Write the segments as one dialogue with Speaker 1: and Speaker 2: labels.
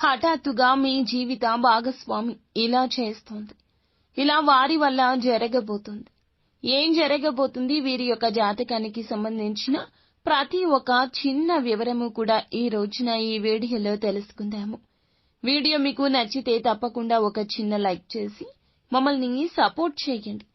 Speaker 1: హఠాత్తుగా మీ జీవిత భాగస్వామి ఇలా చేస్తోంది. ఇలా వారి వల్ల జరగబోతుంది. ఏం జరగబోతుంది, వీరి యొక్క జాతకానికి సంబంధించిన ప్రతి ఒక్క చిన్న వివరము కూడా ఈ రోజున ఈ వీడియోలో తెలుసుకుందాము. వీడియో మీకు నచ్చితే తప్పకుండా ఒక చిన్న లైక్ చేసి మమ్మల్ని సపోర్ట్ చేయండి.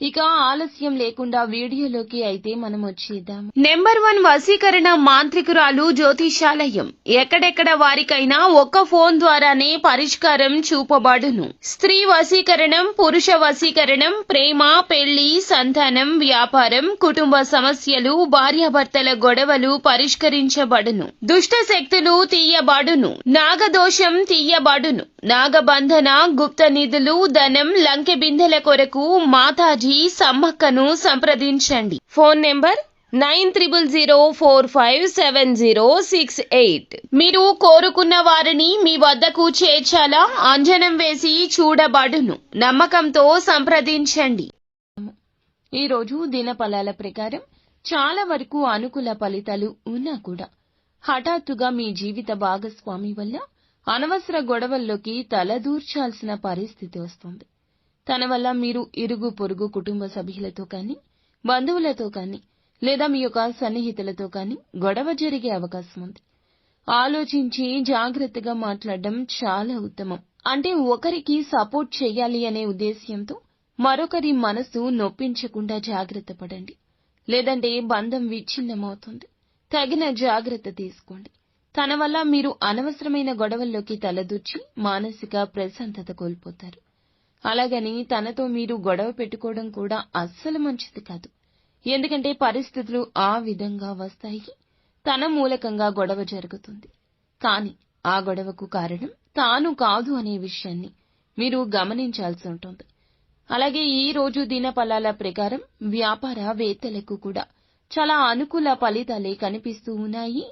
Speaker 1: ఇక ఆలస్యం లేకుండా వీడియోలోకి అయితే మనం వచ్చేద్దాం. నెంబర్ 1 వశీకరణ మాంత్రికురాలు జ్యోతిషాలయం. ఎక్కడెక్కడ వారికైనా ఒక్క ఫోన్ ద్వారానే పరిష్కారం చూపబడును. స్త్రీ వశీకరణం, పురుష వశీకరణం, ప్రేమ, పెళ్లి, సంతానం, వ్యాపారం, కుటుంబ సమస్యలు, భార్యాభర్తల గొడవలు పరిష్కరించబడును. దుష్ట శక్తులు తీయబడును. నాగదోషం తీయబడును. నాగబంధన, గుప్త నిధులు, ధనం, లంకె బిందెల కొరకు మాతాజీ సమ్మక్కను సంప్రదించండి. Phone number 9000457068. మీరు కోరుకున్న వారిని మీ వద్దకు చేర్చాలా? అంజనం వేసి చూడబడును. నమ్మకంతో సంప్రదించండి. ఈ రోజు దినఫలాల ప్రకారం చాలా వరకు అనుకూల ఫలితాలు ఉన్నా కూడా హఠాత్తుగా మీ జీవిత భాగస్వామి వల్ల అనవసర గొడవల్లోకి తలదూర్చాల్సిన పరిస్థితి వస్తుంది. తన వల్ల మీరు ఇరుగు పొరుగు కుటుంబ సభ్యులతో కానీ, బంధువులతో కానీ, లేదా మీ యొక్క సన్నిహితులతో కానీ గొడవ జరిగే అవకాశం ఉంది. ఆలోచించి జాగ్రత్తగా మాట్లాడడం చాలా ఉత్తమం. అంటే ఒకరికి సపోర్ట్ చేయాలి అనే ఉద్దేశ్యంతో మరొకరి మనసు నొప్పించకుండా జాగ్రత్త పడండి. లేదంటే బంధం విచ్ఛిన్నమవుతుంది. తగిన జాగ్రత్త తీసుకోండి. తన వల్ల మీరు అనవసరమైన గొడవల్లోకి తలదూర్చి మానసిక ప్రశాంతత కోల్పోతారు. అలాగని తనతో మీరు గొడవ పెట్టుకోవడం కూడా అస్సలు మంచిది కాదు. ఎందుకంటే పరిస్థితులు ఆ విధంగా వస్తాయి. తన మూలకంగా గొడవ జరుగుతుంది. కానీ ఆ గొడవకు కారణం తాను కాదు అనే విషయాన్ని మీరు గమనించాల్సి ఉంటుంది. అలాగే ఈ రోజు దినఫలాల ప్రకారం వ్యాపారవేత్తలకు కూడా చాలా అనుకూల ఫలితాలే కనిపిస్తూ ఉన్నాయి.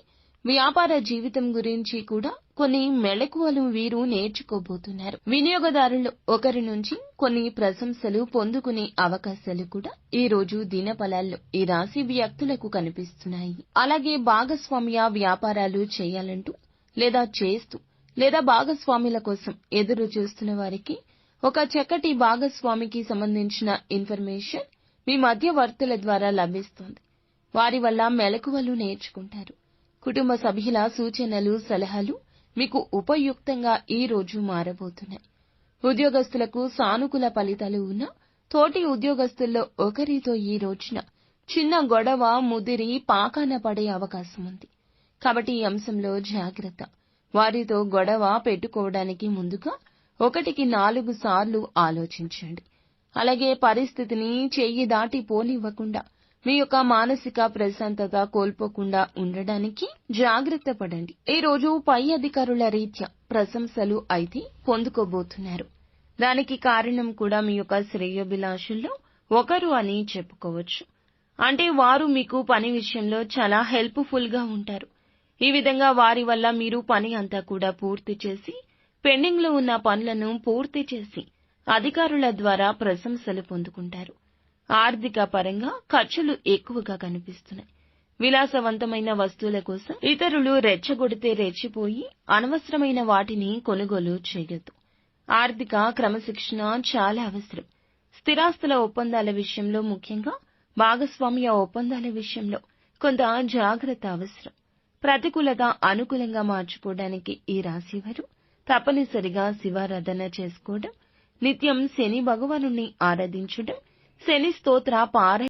Speaker 1: వ్యాపార జీవితం గురించి కూడా కొన్ని మెళకువలు వీరు నేర్చుకోబోతున్నారు. వినియోగదారులు ఒకరి నుంచి కొన్ని ప్రశంసలు పొందుకునే అవకాశాలు కూడా ఈ రోజు దినఫలాల్లో ఈ రాశి వ్యక్తులకు కనిపిస్తున్నాయి. అలాగే భాగస్వామ్య వ్యాపారాలు చేయాలంటూ లేదా చేస్తూ లేదా భాగస్వాముల కోసం ఎదురు చూస్తున్న వారికి ఒక చక్కటి భాగస్వామికి సంబంధించిన ఇన్ఫర్మేషన్ మీ మధ్యవర్తుల ద్వారా లభిస్తుంది. వారి వల్ల మెళకువలు నేర్చుకుంటారు. కుటుంబ సభ్యుల సూచనలు, సలహాలు మీకు ఉపయుక్తంగా ఈ రోజు మారబోతున్నాయి. ఉద్యోగస్తులకు సానుకూల ఫలితాలు ఉన్నా తోటి ఉద్యోగస్తుల్లో ఒకరితో ఈ రోజున చిన్న గొడవ ముదిరి పాకాన పడే అవకాశం ఉంది. కాబట్టి ఈ అంశంలో జాగ్రత్త. వారితో గొడవ పెట్టుకోవడానికి ముందుగా 1-4 సార్లు ఆలోచించండి. అలాగే పరిస్థితిని చెయ్యి దాటి పోనివ్వకుండా మీ యొక్క మానసిక ప్రశాంతత కోల్పోకుండా ఉండడానికి జాగ్రత్త పడండి. ఈ రోజు పై అధికారుల రీత్యా ప్రశంసలు అయితే పొందుకోబోతున్నారు. దానికి కారణం కూడా మీ యొక్క శ్రేయోభిలాషుల్లో ఒకరు అని చెప్పుకోవచ్చు. అంటే వారు మీకు పని విషయంలో చాలా హెల్ప్ఫుల్ గా ఉంటారు. ఈ విధంగా వారి వల్ల మీరు పని అంతా కూడా పూర్తి చేసి పెండింగ్ లో ఉన్న పనులను పూర్తి చేసి అధికారుల ద్వారా ప్రశంసలు పొందుకుంటారు. ఆర్థిక పరంగా ఖర్చులు ఎక్కువగా కనిపిస్తున్నాయి. విలాసవంతమైన వస్తువుల కోసం ఇతరులు రెచ్చగొడితే రెచ్చిపోయి అనవసరమైన వాటిని కొనుగోలు చేయొద్దు. ఆర్థిక క్రమశిక్షణ చాలా అవసరం. స్థిరాస్తుల ఒప్పందాల విషయంలో, ముఖ్యంగా భాగస్వామ్య ఒప్పందాల విషయంలో కొంత జాగ్రత్త అవసరం. ప్రతికూలత అనుకూలంగా మార్చుకోవడానికి ఈ రాశివారు తప్పనిసరిగా శివారాధన చేసుకోవడం, నిత్యం శని భగవానుని ఆరాధించడం, శని స్తోత్ర పారాయణ